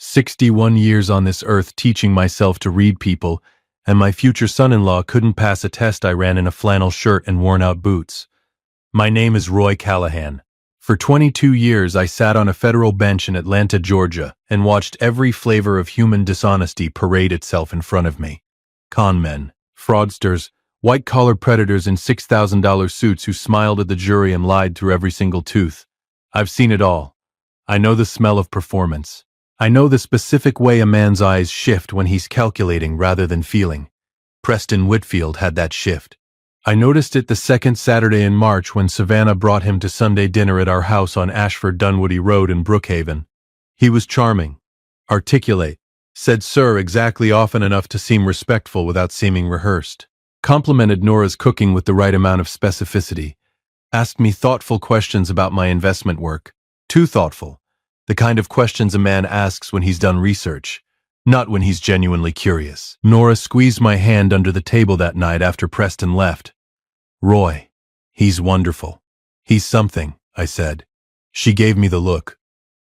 61 years on this earth teaching myself to read people, and my future son-in-law couldn't pass a test I ran in a flannel shirt and worn-out boots. My name is Roy Callahan. For 22 years I sat on a federal bench in Atlanta, Georgia, and watched every flavor of human dishonesty parade itself in front of me. Con men, fraudsters, white-collar predators in $6,000 suits who smiled at the jury and lied through every single tooth. I've seen it all. I know the smell of performance. I know the specific way a man's eyes shift when he's calculating rather than feeling. Preston Whitfield had that shift. I noticed it the second Saturday in March when Savannah brought him to Sunday dinner at our house on Ashford-Dunwoody Road in Brookhaven. He was charming, articulate, said sir exactly often enough to seem respectful without seeming rehearsed, complimented Nora's cooking with the right amount of specificity, asked me thoughtful questions about my investment work, too thoughtful, the kind of questions a man asks when he's done research, not when he's genuinely curious. Nora squeezed my hand under the table that night after Preston left. Roy, he's wonderful. He's something, I said. She gave me the look.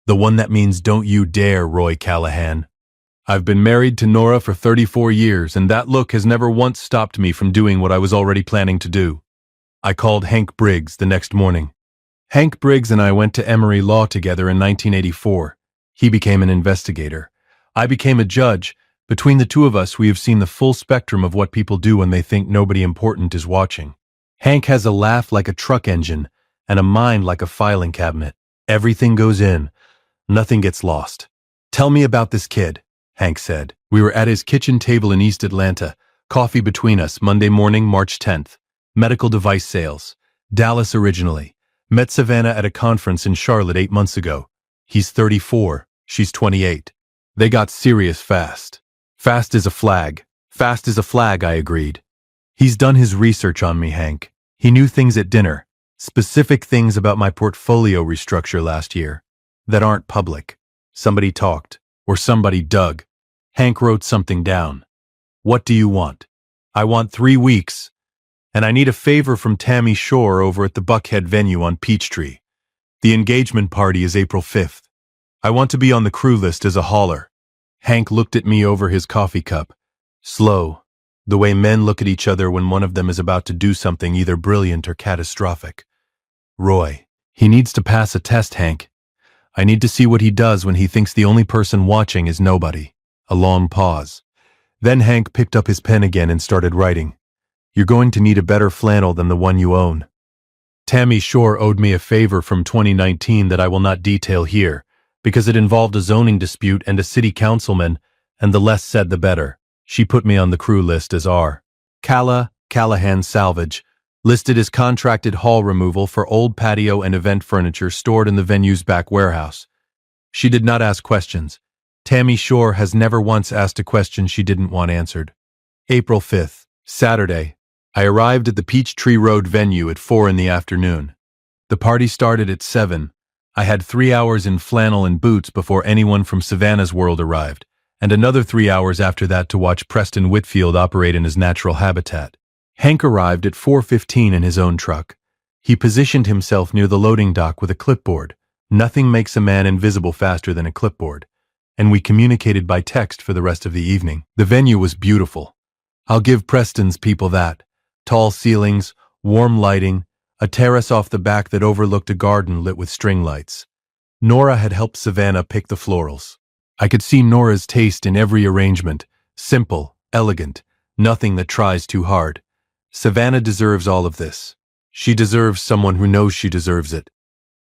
The one that means don't you dare, Roy Callahan. I've been married to Nora for 34 years, and that look has never once stopped me from doing what I was already planning to do. I called Hank Briggs the next morning. Hank Briggs and I went to Emory Law together in 1984. He became an investigator. I became a judge. Between the two of us, we have seen the full spectrum of what people do when they think nobody important is watching. Hank has a laugh like a truck engine and a mind like a filing cabinet. Everything goes in. Nothing gets lost. Tell me about this kid, Hank said. We were at his kitchen table in East Atlanta. Coffee between us, Monday morning, March 10th. Medical device sales. Dallas originally. Met Savannah at a conference in Charlotte 8 months ago. He's 34. She's 28. They got serious fast. Fast as a flag. Fast as a flag, I agreed. He's done his research on me, Hank. He knew things at dinner. Specific things about my portfolio restructure last year. That aren't public. Somebody talked. Or somebody dug. Hank wrote something down. What do you want? I want 3 weeks. And I need a favor from Tammy Shore over at the Buckhead venue on Peachtree. The engagement party is April 5th. I want to be on the crew list as a hauler. Hank looked at me over his coffee cup. Slow, the way men look at each other when one of them is about to do something either brilliant or catastrophic. Roy, he needs to pass a test, Hank. I need to see what he does when he thinks the only person watching is nobody. A long pause. Then Hank picked up his pen again and started writing. You're going to need a better flannel than the one you own. Tammy Shore owed me a favor from 2019 that I will not detail here, because it involved a zoning dispute and a city councilman, and the less said the better. She put me on the crew list as R. Callahan Salvage, listed as contracted haul removal for old patio and event furniture stored in the venue's back warehouse. She did not ask questions. Tammy Shore has never once asked a question she didn't want answered. April 5th, Saturday. I arrived at the Peachtree Road venue at 4 in the afternoon. The party started at 7. I had 3 hours in flannel and boots before anyone from Savannah's world arrived, and another 3 hours after that to watch Preston Whitfield operate in his natural habitat. Hank arrived at 4:15 in his own truck. He positioned himself near the loading dock with a clipboard. Nothing makes a man invisible faster than a clipboard. And we communicated by text for the rest of the evening. The venue was beautiful. I'll give Preston's people that. Tall ceilings, warm lighting, a terrace off the back that overlooked a garden lit with string lights. Nora had helped Savannah pick the florals. I could see Nora's taste in every arrangement. Simple, elegant, nothing that tries too hard. Savannah deserves all of this. She deserves someone who knows she deserves it.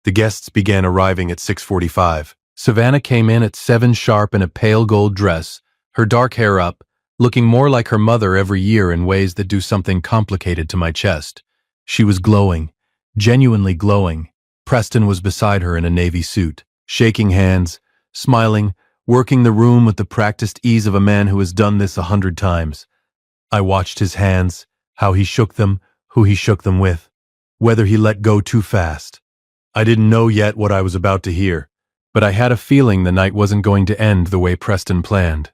The guests began arriving at 6:45. Savannah came in at 7 sharp in a pale gold dress, her dark hair up, looking more like her mother every year in ways that do something complicated to my chest. She was glowing, genuinely glowing. Preston was beside her in a navy suit, shaking hands, smiling, working the room with the practiced ease of a man who has done this 100 times. I watched his hands, how he shook them, who he shook them with, whether he let go too fast. I didn't know yet what I was about to hear, but I had a feeling the night wasn't going to end the way Preston planned.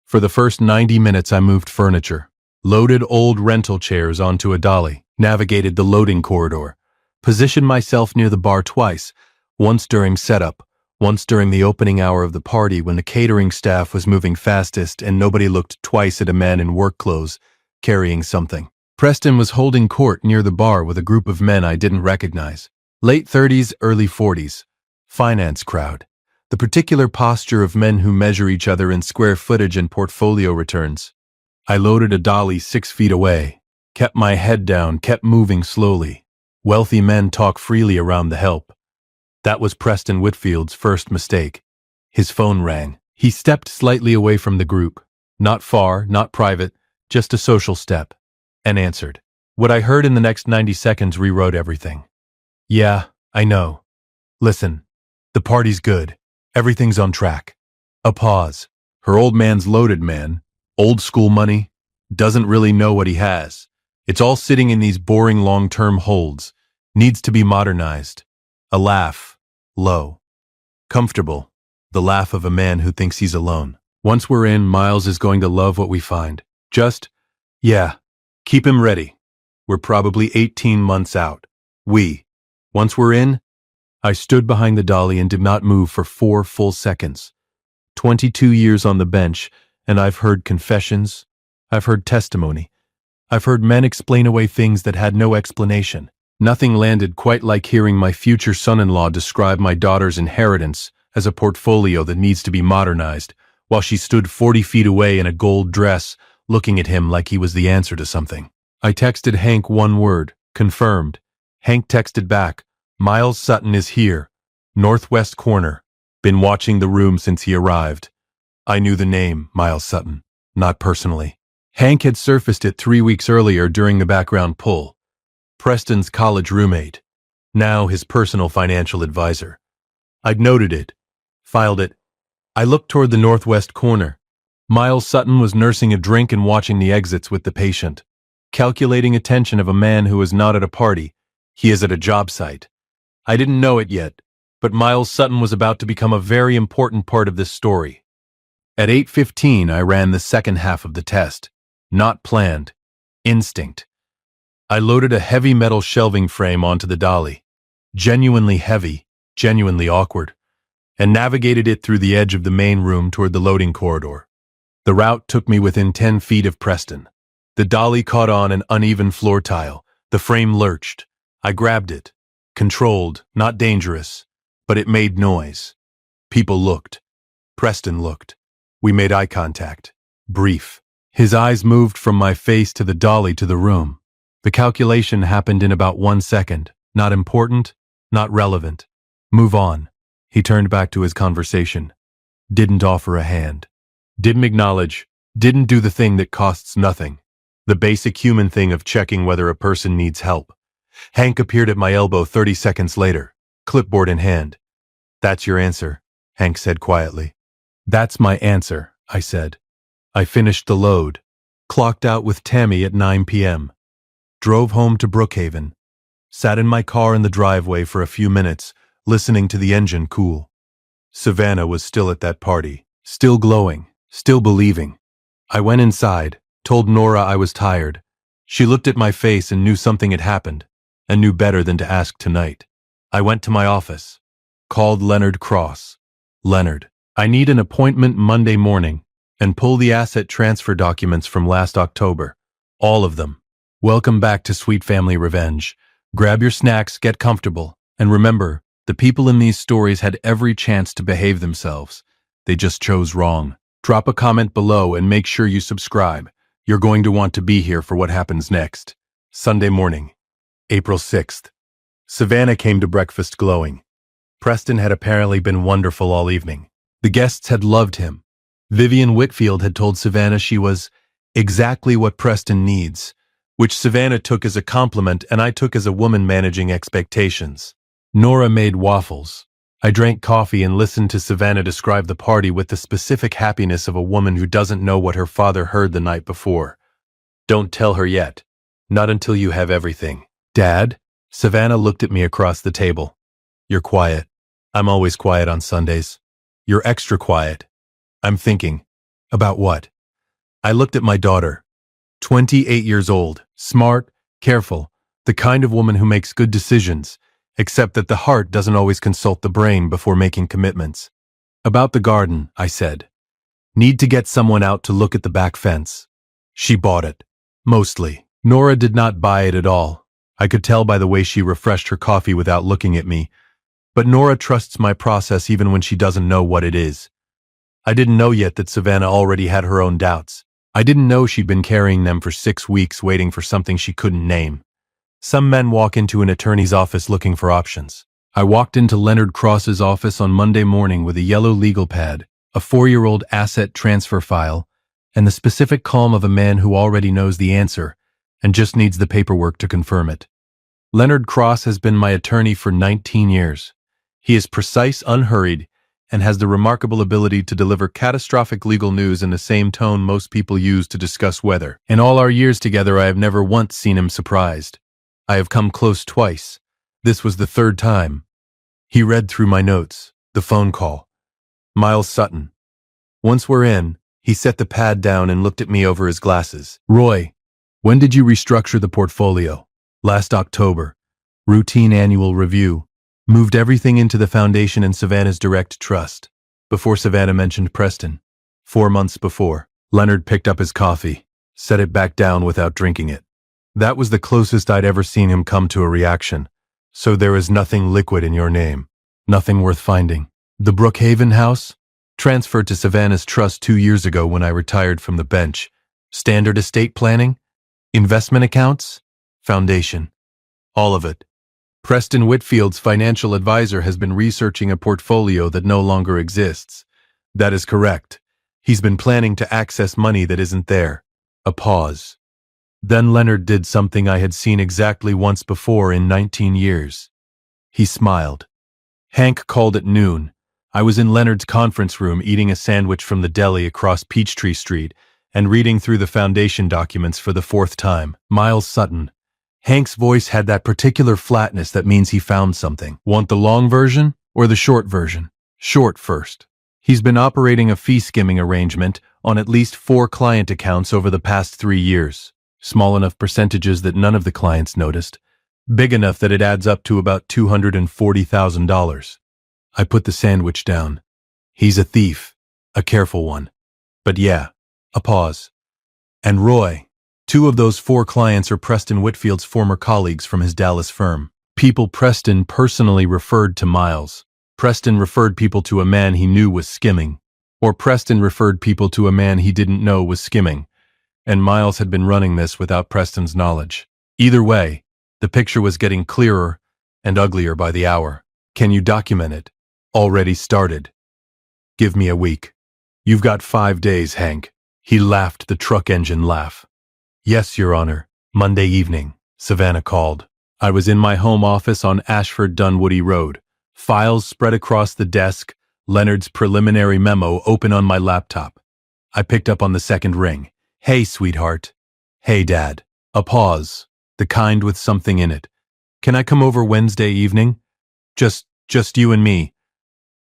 For the first 90 minutes I moved furniture, loaded old rental chairs onto a dolly, navigated the loading corridor, positioned myself near the bar twice, once during setup, Once during the opening hour of the party when the catering staff was moving fastest and nobody looked twice at a man in work clothes carrying something. Preston was holding court near the bar with a group of men I didn't recognize. Late 30s, early 40s. Finance crowd. The particular posture of men who measure each other in square footage and portfolio returns. I loaded a dolly 6 feet away, kept my head down, kept moving slowly. Wealthy men talk freely around the help. That was Preston Whitfield's first mistake. His phone rang. He stepped slightly away from the group. Not far, not private, just a social step. And answered. What I heard in the next 90 seconds rewrote everything. Yeah, I know. Listen, the party's good. Everything's on track. A pause. Her old man's loaded, man. Old school money. Doesn't really know what he has. It's all sitting in these boring long-term holds. Needs to be modernized. A laugh. Low. Comfortable. The laugh of a man who thinks he's alone. Once we're in, Miles is going to love what we find. Yeah, keep him ready. We're probably 18 months out. Once we're in, I stood behind the dolly and did not move for 4 full seconds. 22 years on the bench, and I've heard confessions. I've heard testimony. I've heard men explain away things that had no explanation. Nothing landed quite like hearing my future son-in-law describe my daughter's inheritance as a portfolio that needs to be modernized, while she stood 40 feet away in a gold dress, looking at him like he was the answer to something. I texted Hank one word, confirmed. Hank texted back, Miles Sutton is here, northwest corner. Been watching the room since he arrived. I knew the name, Miles Sutton, not personally. Hank had surfaced it 3 weeks earlier during the background pull. Preston's college roommate, now his personal financial advisor. I'd noted it, filed it. I looked toward the northwest corner. Miles Sutton was nursing a drink and watching the exits with the patient. Calculating attention of a man who is not at a party. He is at a job site. I didn't know it yet, but Miles Sutton was about to become a very important part of this story. At 8:15, I ran the second half of the test. Not planned. Instinct. I loaded a heavy metal shelving frame onto the dolly. Genuinely heavy, genuinely awkward, and navigated it through the edge of the main room toward the loading corridor. The route took me within 10 feet of Preston. The dolly caught on an uneven floor tile. The frame lurched. I grabbed it. Controlled, not dangerous, but it made noise. People looked. Preston looked. We made eye contact. Brief. His eyes moved from my face to the dolly to the room. The calculation happened in about 1 second. Not important, not relevant. Move on. He turned back to his conversation. Didn't offer a hand. Didn't acknowledge. Didn't do the thing that costs nothing. The basic human thing of checking whether a person needs help. Hank appeared at my elbow 30 seconds later, clipboard in hand. That's your answer, Hank said quietly. That's my answer, I said. I finished the load. Clocked out with Tammy at 9 p.m. Drove home to Brookhaven. Sat in my car in the driveway for a few minutes, listening to the engine cool. Savannah was still at that party, still glowing, still believing. I went inside, told Nora I was tired. She looked at my face and knew something had happened, and knew better than to ask tonight. I went to my office. Called Leonard Cross. Leonard, I need an appointment Monday morning, and pull the asset transfer documents from last October. All of them. Welcome back to Sweet Family Revenge. Grab your snacks, get comfortable, and remember, the people in these stories had every chance to behave themselves. They just chose wrong. Drop a comment below and make sure you subscribe. You're going to want to be here for what happens next. Sunday morning, April 6th. Savannah came to breakfast glowing. Preston had apparently been wonderful all evening. The guests had loved him. Vivian Whitfield had told Savannah she was exactly what Preston needs, which Savannah took as a compliment and I took as a woman managing expectations. Nora made waffles. I drank coffee and listened to Savannah describe the party with the specific happiness of a woman who doesn't know what her father heard the night before. Don't tell her yet. Not until you have everything. Dad? Savannah looked at me across the table. You're quiet. I'm always quiet on Sundays. You're extra quiet. I'm thinking. About what? I looked at my daughter. 28 years old, smart, careful, the kind of woman who makes good decisions, except that the heart doesn't always consult the brain before making commitments. About the garden, I said. Need to get someone out to look at the back fence. She bought it. Mostly. Nora did not buy it at all. I could tell by the way she refreshed her coffee without looking at me. But Nora trusts my process even when she doesn't know what it is. I didn't know yet that Savannah already had her own doubts. I didn't know she'd been carrying them for 6 weeks waiting for something she couldn't name. Some men walk into an attorney's office looking for options. I walked into Leonard Cross's office on Monday morning with a yellow legal pad, a 4-year-old asset transfer file, and the specific calm of a man who already knows the answer and just needs the paperwork to confirm it. Leonard Cross has been my attorney for 19 years. He is precise, unhurried, and has the remarkable ability to deliver catastrophic legal news in the same tone most people use to discuss weather. In all our years together, I have never once seen him surprised. I have come close twice. This was the third time. He read through my notes. The phone call. Miles Sutton. Once we're in, he set the pad down and looked at me over his glasses. Roy, when did you restructure the portfolio? Last October. Routine annual review. Moved everything into the foundation and Savannah's direct trust. Before Savannah mentioned Preston. 4 months before. Leonard picked up his coffee, set it back down without drinking it. That was the closest I'd ever seen him come to a reaction. So there is nothing liquid in your name. Nothing worth finding. The Brookhaven house? Transferred to Savannah's trust 2 years ago when I retired from the bench. Standard estate planning? Investment accounts? Foundation. All of it. Preston Whitfield's financial advisor has been researching a portfolio that no longer exists. That is correct. He's been planning to access money that isn't there. A pause. Then Leonard did something I had seen exactly once before in 19 years. He smiled. Hank called at noon. I was in Leonard's conference room eating a sandwich from the deli across Peachtree Street and reading through the foundation documents for the 4th time. Miles Sutton. Hank's voice had that particular flatness that means he found something. Want the long version or the short version? Short first. He's been operating a fee-skimming arrangement on at least 4 client accounts over the past 3 years. Small enough percentages that none of the clients noticed. Big enough that it adds up to about $240,000. I put the sandwich down. He's a thief. A careful one. But yeah, a pause. And Roy. 2 of those 4 clients are Preston Whitfield's former colleagues from his Dallas firm. People Preston personally referred to Miles. Preston referred people to a man he knew was skimming. Or Preston referred people to a man he didn't know was skimming. And Miles had been running this without Preston's knowledge. Either way, the picture was getting clearer and uglier by the hour. Can you document it? Already started. Give me a week. You've got 5 days, Hank. He laughed the truck engine laugh. Yes, Your Honor. Monday evening, Savannah called. I was in my home office on Ashford Dunwoody Road. Files spread across the desk, Leonard's preliminary memo open on my laptop. I picked up on the second ring. Hey, sweetheart. Hey, Dad. A pause. The kind with something in it. Can I come over Wednesday evening? Just you and me.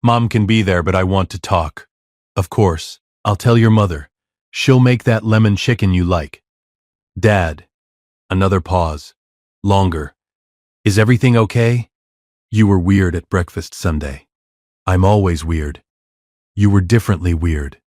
Mom can be there, but I want to talk. Of course. I'll tell your mother. She'll make that lemon chicken you like. Dad. Another pause. Longer. Is everything okay? You were weird at breakfast Sunday. I'm always weird. You were differently weird.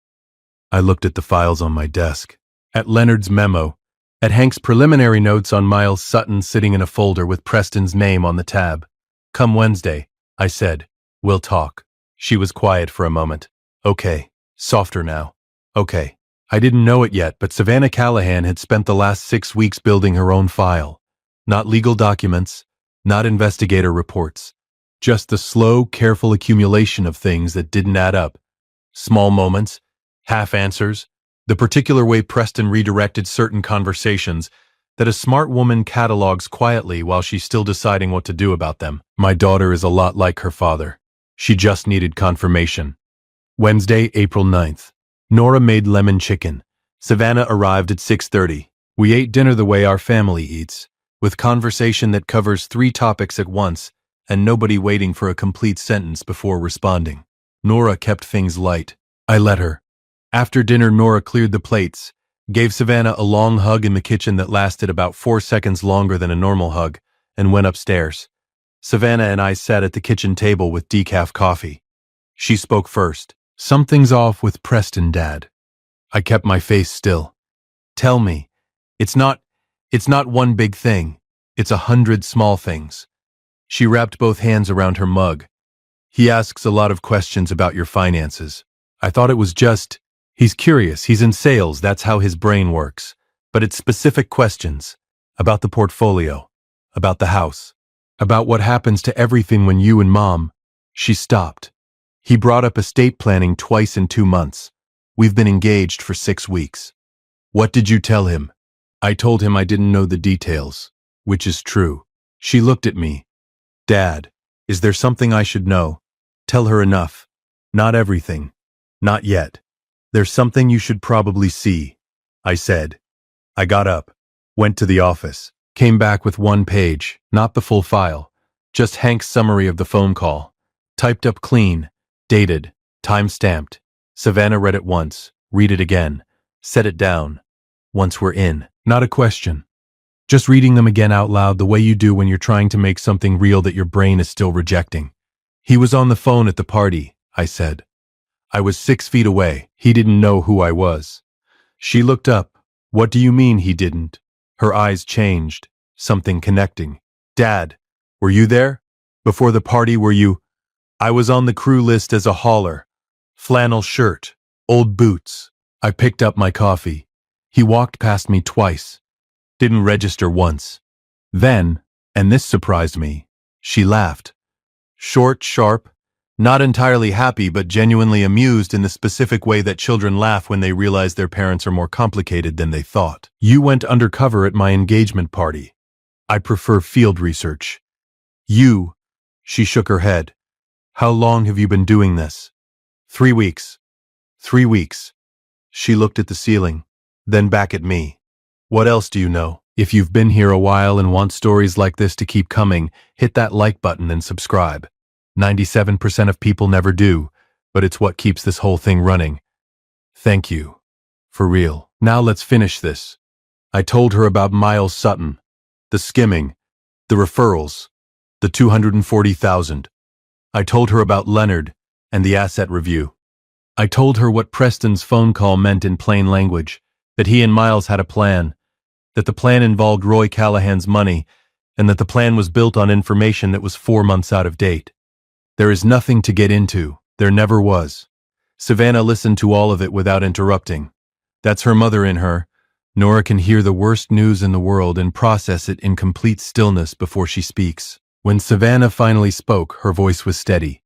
I looked at the files on my desk. At Leonard's memo. At Hank's preliminary notes on Miles Sutton sitting in a folder with Preston's name on the tab. Come Wednesday, I said. We'll talk. She was quiet for a moment. Okay. Softer now. Okay. I didn't know it yet, but Savannah Callahan had spent the last 6 weeks building her own file. Not legal documents, not investigator reports. Just the slow, careful accumulation of things that didn't add up. Small moments, half answers, the particular way Preston redirected certain conversations that a smart woman catalogs quietly while she's still deciding what to do about them. My daughter is a lot like her father. She just needed confirmation. Wednesday, April 9th. Nora made lemon chicken. Savannah arrived at 6:30. We ate dinner the way our family eats, with conversation that covers 3 topics at once and nobody waiting for a complete sentence before responding. Nora kept things light. I let her. After dinner, Nora cleared the plates, gave Savannah a long hug in the kitchen that lasted about 4 seconds longer than a normal hug, and went upstairs. Savannah and I sat at the kitchen table with decaf coffee. She spoke first. Something's off with Preston, Dad. I kept my face still. Tell me. It's not, it's not one big thing. It's 100 small things. She wrapped both hands around her mug. He asks a lot of questions about your finances. I thought it was just, he's curious, he's in sales, that's how his brain works. But it's specific questions. About the portfolio. About the house. About what happens to everything when you and Mom. She stopped. He brought up estate planning twice in 2 months. We've been engaged for 6 weeks. What did you tell him? I told him I didn't know the details, which is true. She looked at me. Dad, is there something I should know? Tell her enough. Not everything. Not yet. There's something you should probably see, I said. I got up, went to the office, came back with 1 page, not the full file, just Hank's summary of the phone call. Typed up clean, dated, time-stamped. Savannah read it once, read it again, set it down. Once we're in. Not a question. Just reading them again out loud the way you do when you're trying to make something real that your brain is still rejecting. He was on the phone at the party, I said. I was 6 feet away. He didn't know who I was. She looked up. What do you mean he didn't? Her eyes changed. Something connecting. Dad, were you there? Before the party, were you? I was on the crew list as a hauler. Flannel shirt. Old boots. I picked up my coffee. He walked past me twice. Didn't register once. Then, and this surprised me, she laughed. Short, sharp, not entirely happy but genuinely amused in the specific way that children laugh when they realize their parents are more complicated than they thought. You went undercover at my engagement party. I prefer field research. You, she shook her head. How long have you been doing this? 3 weeks. 3 weeks. She looked at the ceiling, then back at me. What else do you know? If you've been here a while and want stories like this to keep coming, hit that like button and subscribe. 97% of people never do, but it's what keeps this whole thing running. Thank you. For real. Now let's finish this. I told her about Miles Sutton, the skimming, the referrals, the 240,000. I told her about Leonard and the asset review. I told her what Preston's phone call meant in plain language, that he and Miles had a plan, that the plan involved Roy Callahan's money, and that the plan was built on information that was 4 months out of date. There is nothing to get into. There never was. Savannah listened to all of it without interrupting. That's her mother in her. Nora can hear the worst news in the world and process it in complete stillness before she speaks. When Savannah finally spoke, her voice was steady.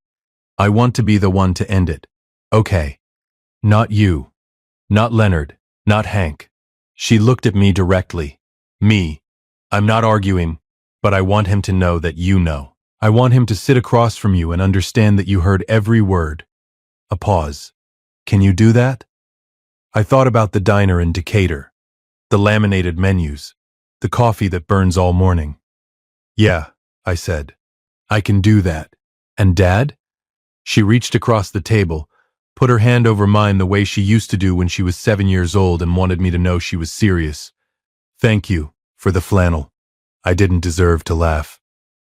I want to be the one to end it. Okay. Not you. Not Leonard. Not Hank. She looked at me directly. Me. I'm not arguing, but I want him to know that you know. I want him to sit across from you and understand that you heard every word. A pause. Can you do that? I thought about the diner in Decatur, the laminated menus, the coffee that burns all morning. Yeah, I said. I can do that. And Dad? She reached across the table, put her hand over mine the way she used to do when she was 7 years old and wanted me to know she was serious. Thank you for the flannel. I didn't deserve to laugh.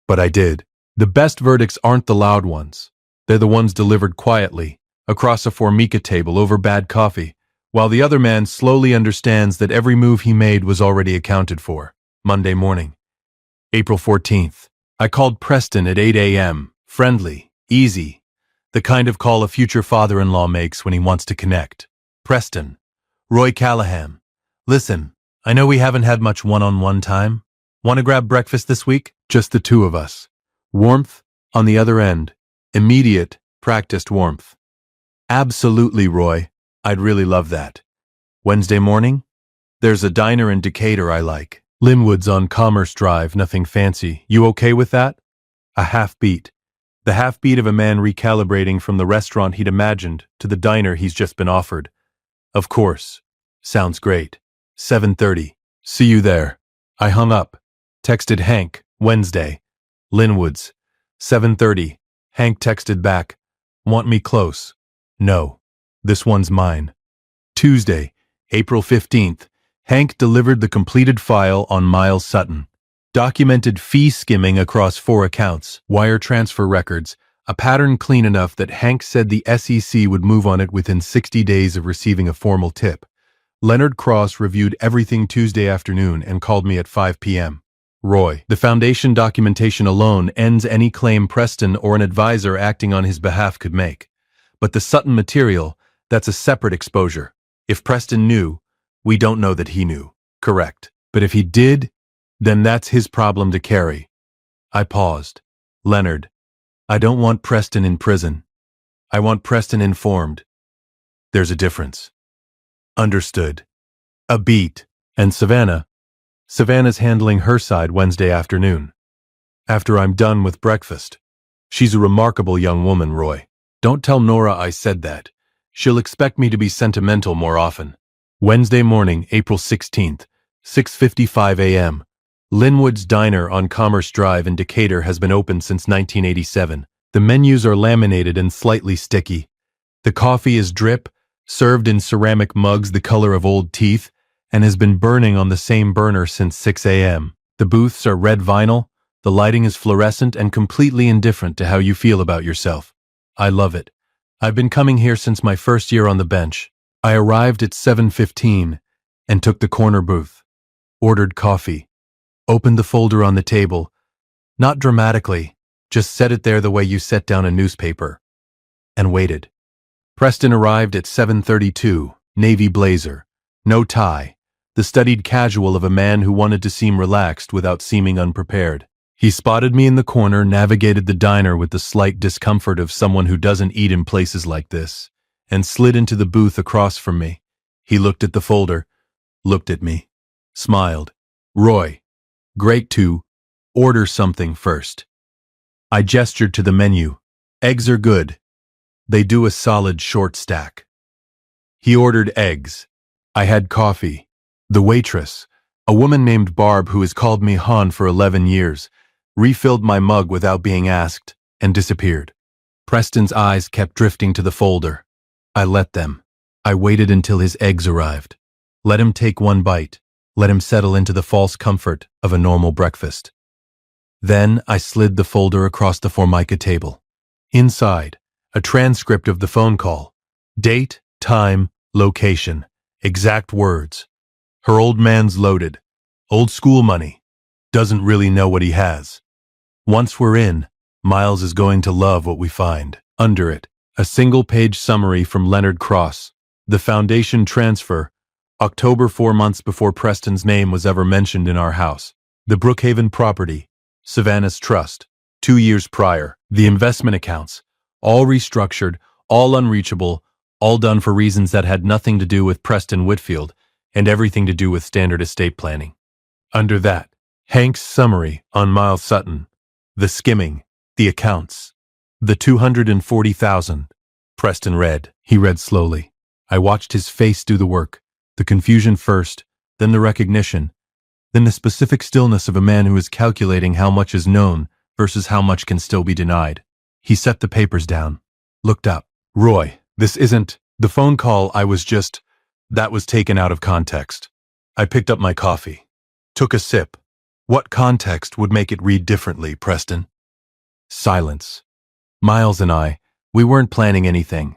But I did. The best verdicts aren't the loud ones. They're the ones delivered quietly, across a Formica table over bad coffee, while the other man slowly understands that every move he made was already accounted for. Monday morning. April 14th. I called Preston at 8 a.m., friendly, easy, the kind of call a future father-in-law makes when he wants to connect. Preston. Roy Callahan. Listen, I know we haven't had much one-on-one time. Want to grab breakfast this week? Just the two of us. Warmth on the other end. Immediate, practiced warmth. Absolutely, Roy. I'd really love that. Wednesday morning? There's a diner in Decatur I like. Linwood's on Commerce Drive, nothing fancy. You okay with that? A half beat. The half beat of a man recalibrating from the restaurant he'd imagined to the diner he's just been offered. Of course. Sounds great. 7:30. See you there. I hung up. Texted Hank, Wednesday. Linwood's. 7:30. Hank texted back. Want me close? No. This one's mine. Tuesday, April 15th. Hank delivered the completed file on Miles Sutton. Documented fee skimming across 4 accounts, wire transfer records, a pattern clean enough that Hank said the SEC would move on it within 60 days of receiving a formal tip. Leonard Cross reviewed everything Tuesday afternoon and called me at 5 p.m. Roy, the foundation documentation alone ends any claim Preston or an advisor acting on his behalf could make. But the Sutton material, that's a separate exposure. If Preston knew, we don't know that he knew. Correct. But if he did, then that's his problem to carry. I paused. Leonard, I don't want Preston in prison. I want Preston informed. There's a difference. Understood. A beat. And Savannah? Savannah's handling her side Wednesday afternoon. After I'm done with breakfast. She's a remarkable young woman, Roy. Don't tell Nora I said that. She'll expect me to be sentimental more often. Wednesday morning, April 16th, 6:55 a.m. Linwood's Diner on Commerce Drive in Decatur has been open since 1987. The menus are laminated and slightly sticky. The coffee is drip, served in ceramic mugs the color of old teeth, and has been burning on the same burner since 6 a.m. The booths are red vinyl, the lighting is fluorescent and completely indifferent to how you feel about yourself. I love it. I've been coming here since my first year on the bench. I arrived at 7:15 and took the corner booth. Ordered coffee. Opened the folder on the table. Not dramatically, just set it there the way you set down a newspaper. And waited. Preston arrived at 7:32, navy blazer. No tie. The studied casual of a man who wanted to seem relaxed without seeming unprepared. He spotted me in the corner, navigated the diner with the slight discomfort of someone who doesn't eat in places like this, and slid into the booth across from me. He looked at the folder, looked at me, smiled. Roy, great to order something first. I gestured to the menu. Eggs are good. They do a solid short stack. He ordered eggs. I had coffee. The waitress, a woman named Barb who has called me Han for 11 years, refilled my mug without being asked, and disappeared. Preston's eyes kept drifting to the folder. I let them. I waited until his eggs arrived. Let him take one bite. Let him settle into the false comfort of a normal breakfast. Then I slid the folder across the Formica table. Inside, a transcript of the phone call. Date, time, location, exact words. Her old man's loaded. Old school money. Doesn't really know what he has. Once we're in, Miles is going to love what we find. Under it, a single-page summary from Leonard Cross. The foundation transfer, October 4 months before Preston's name was ever mentioned in our house. The Brookhaven property, Savannah's trust, 2 years prior. The investment accounts, all restructured, all unreachable, all done for reasons that had nothing to do with Preston Whitfield and everything to do with standard estate planning. Under that, Hank's summary on Miles Sutton, the skimming, the accounts, the $240,000. Preston read. He read slowly. I watched his face do the work, the confusion first, then the recognition, then the specific stillness of a man who is calculating how much is known versus how much can still be denied. He set the papers down, looked up. Roy, this isn't the phone call that was taken out of context. I picked up my coffee, took a sip. What context would make it read differently, Preston? Silence. Miles and we weren't planning anything.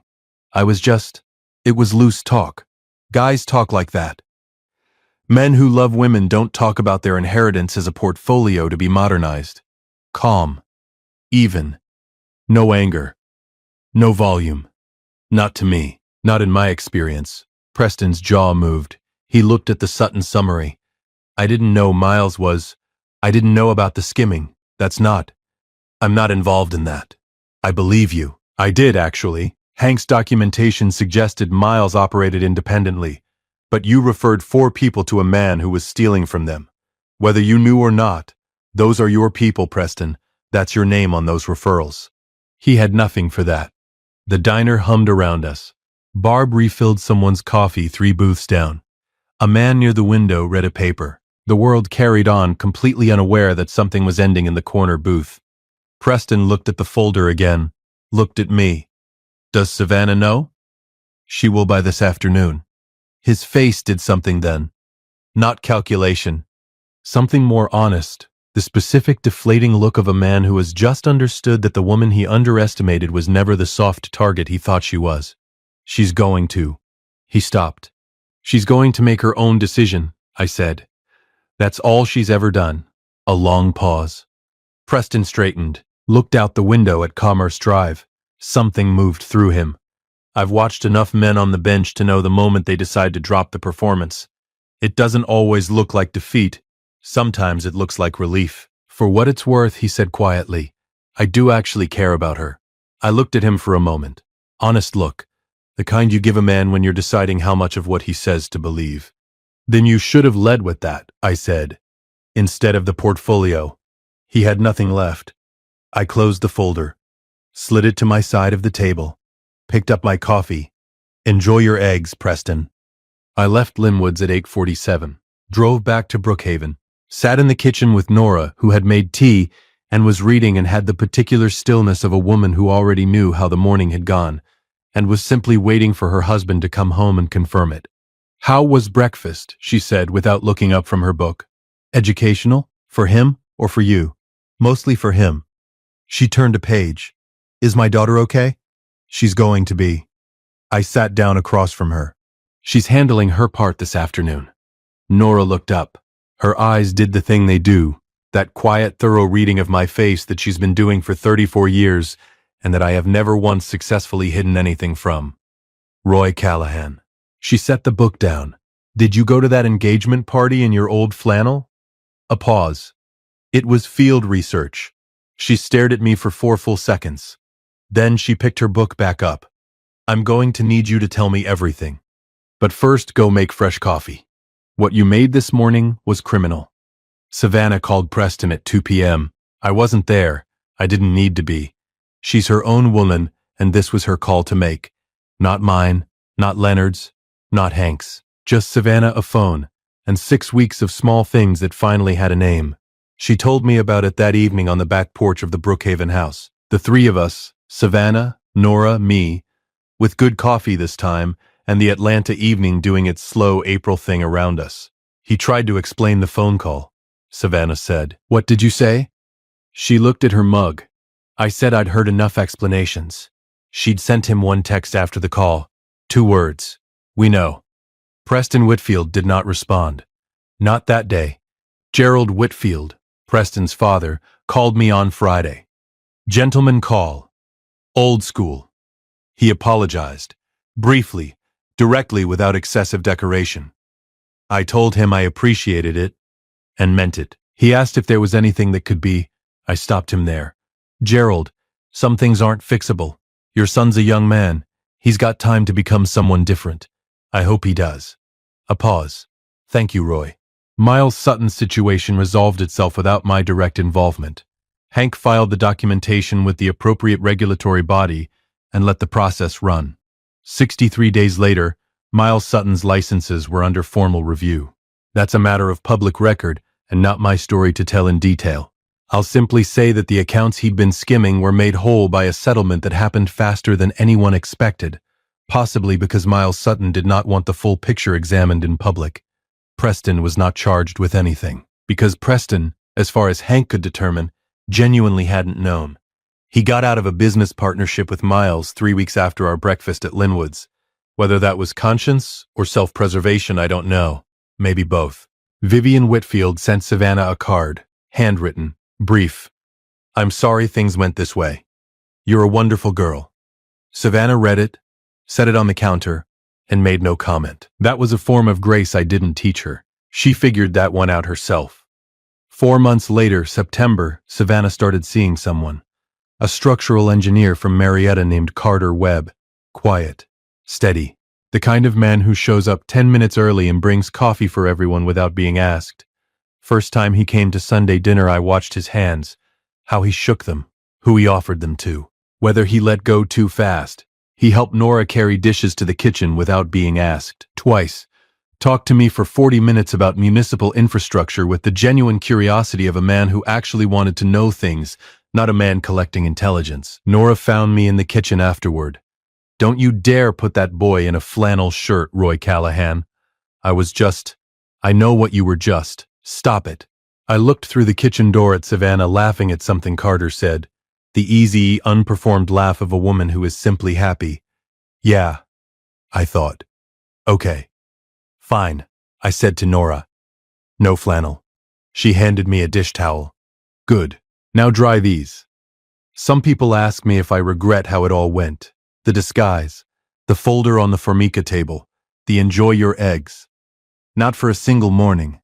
It was loose talk. Guys talk like that. Men who love women don't talk about their inheritance as a portfolio to be modernized. Calm. Even. No anger. No volume. Not to me. Not in my experience. Preston's jaw moved. He looked at the Sutton summary. I didn't know about the skimming. I'm not involved in that. I believe you. I did, actually. Hank's documentation suggested Miles operated independently, but you referred 4 people to a man who was stealing from them. Whether you knew or not, those are your people, Preston. That's your name on those referrals. He had nothing for that. The diner hummed around us. Barb refilled someone's coffee 3 booths down. A man near the window read a paper. The world carried on, completely unaware that something was ending in the corner booth. Preston looked at the folder again, looked at me. Does Savannah know? She will by this afternoon. His face did something then. Not calculation. Something more honest. The The specific, deflating look of a man who has just understood that the woman he underestimated was never the soft target he thought she was. She's going to. He stopped. She's going to make her own decision, I said. That's all she's ever done. A long pause. Preston straightened, looked out the window at Commerce Drive. Something moved through him. I've watched enough men on the bench to know the moment they decide to drop the performance. It doesn't always look like defeat. Sometimes it looks like relief. For what it's worth, he said quietly, I do actually care about her. I looked at him for a moment. Honest look. The kind you give a man when you're deciding how much of what he says to believe. Then you should have led with that, I said. Instead of the portfolio. He had nothing left. I closed the folder, slid it to my side of the table, picked up my coffee. Enjoy your eggs, Preston. I left Linwood's at 8:47, drove back to Brookhaven, sat in the kitchen with Nora, who had made tea and was reading and had the particular stillness of a woman who already knew how the morning had gone and was simply waiting for her husband to come home and confirm it. How was breakfast? She said without looking up from her book. Educational? For him or for you? Mostly for him. She turned a page. Is my daughter okay? She's going to be. I sat down across from her. She's handling her part this afternoon. Nora looked up. Her eyes did the thing they do, that quiet, thorough reading of my face that she's been doing for 34 years and that I have never once successfully hidden anything from. Roy Callahan. She set the book down. Did you go to that engagement party in your old flannel? A pause. It was field research. She stared at me for 4 full seconds. Then she picked her book back up. I'm going to need you to tell me everything. But first, go make fresh coffee. What you made this morning was criminal. Savannah called Preston at 2 p.m. I wasn't there. I didn't need to be. She's her own woman, and this was her call to make. Not mine, not Leonard's, not Hank's. Just Savannah, a phone, and 6 weeks of small things that finally had a name. She told me about it that evening on the back porch of the Brookhaven house. The 3 of us, Savannah, Nora, me, with good coffee this time, and the Atlanta evening doing its slow April thing around us. He tried to explain the phone call. Savannah said, What did you say? She looked at her mug. I said I'd heard enough explanations. She'd sent him one text after the call. 2 words. We know. Preston Whitfield did not respond. Not that day. Gerald Whitfield, Preston's father, called me on Friday. Gentleman call. Old school. He apologized. Briefly, directly without excessive decoration. I told him I appreciated it and meant it. He asked if there was anything that could be. I stopped him there. Gerald, some things aren't fixable. Your son's a young man. He's got time to become someone different. I hope he does. A pause. Thank you, Roy. Miles Sutton's situation resolved itself without my direct involvement. Hank filed the documentation with the appropriate regulatory body and let the process run. 63 days later, Miles Sutton's licenses were under formal review. That's a matter of public record and not my story to tell in detail. I'll simply say that the accounts he'd been skimming were made whole by a settlement that happened faster than anyone expected, possibly because Miles Sutton did not want the full picture examined in public. Preston was not charged with anything, because Preston, as far as Hank could determine, genuinely hadn't known. He got out of a business partnership with Miles 3 weeks after our breakfast at Linwood's. Whether that was conscience or self-preservation, I don't know. Maybe both. Vivian Whitfield sent Savannah a card, handwritten, brief. I'm sorry things went this way. You're a wonderful girl. Savannah read it, set it on the counter, and made no comment. That was a form of grace I didn't teach her. She figured that one out herself. 4 months later, September, Savannah started seeing someone. A structural engineer from Marietta named Carter Webb. Quiet. Steady. The kind of man who shows up 10 minutes early and brings coffee for everyone without being asked. First time he came to Sunday dinner, I watched his hands, how he shook them, who he offered them to, whether he let go too fast. He helped Nora carry dishes to the kitchen without being asked. Twice. Talked to me for 40 minutes about municipal infrastructure with the genuine curiosity of a man who actually wanted to know things, not a man collecting intelligence. Nora found me in the kitchen afterward. Don't you dare put that boy in a flannel shirt, Roy Callahan. I know what you were just. Stop it. I looked through the kitchen door at Savannah laughing at something Carter said. The easy, unperformed laugh of a woman who is simply happy. Yeah, I thought. Okay. Fine, I said to Nora. No flannel. She handed me a dish towel. Good. Now dry these. Some people ask me if I regret how it all went. The disguise. The folder on the formica table. The enjoy your eggs. Not for a single morning.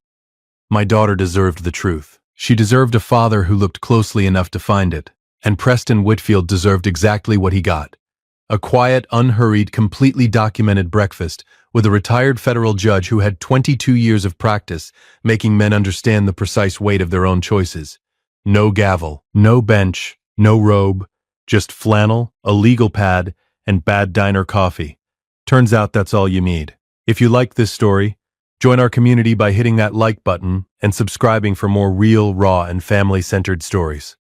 My daughter deserved the truth. She deserved a father who looked closely enough to find it. And Preston Whitfield deserved exactly what he got. A quiet, unhurried, completely documented breakfast with a retired federal judge who had 22 years of practice making men understand the precise weight of their own choices. No gavel, no bench, no robe, just flannel, a legal pad, and bad diner coffee. Turns out that's all you need. If you like this story, join our community by hitting that like button and subscribing for more real, raw, and family-centered stories.